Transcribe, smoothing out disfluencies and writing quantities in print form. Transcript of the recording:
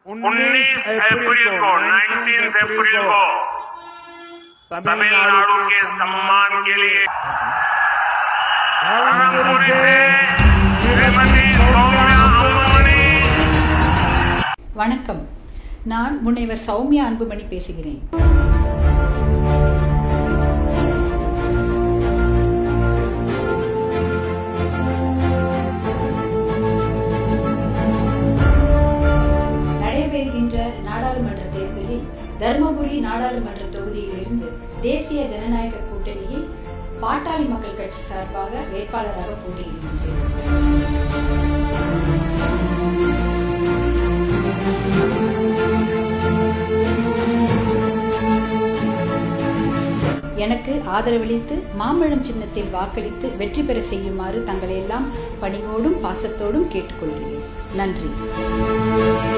19 अप्रैल को तमिलनाडु के सम्मान के लिए धर्मपुरी से श्रीमती सौम्या अंबुमणि। வணக்கம், நான் முனைவர் சௌமியா அன்புமணி பேசுகிறேன். நடைபெறுகின்ற நாடாளுமன்ற தேர்தலில் தர்மபுரி நாடாளுமன்ற தொகுதியிலிருந்து தேசிய ஜனநாயக கூட்டணியில் பாட்டாளி மக்கள் கட்சி சார்பாக வேட்பாளராக போட்டியிடுகின்றேன். எனக்கு ஆதரவளித்து மாம்பழம் சின்னத்தில் வாக்களித்து வெற்றி பெற செய்யுமாறு தங்களை எல்லாம் பணிவோடும் பாசத்தோடும் கேட்டுக்கொள்கிறேன். நன்றி.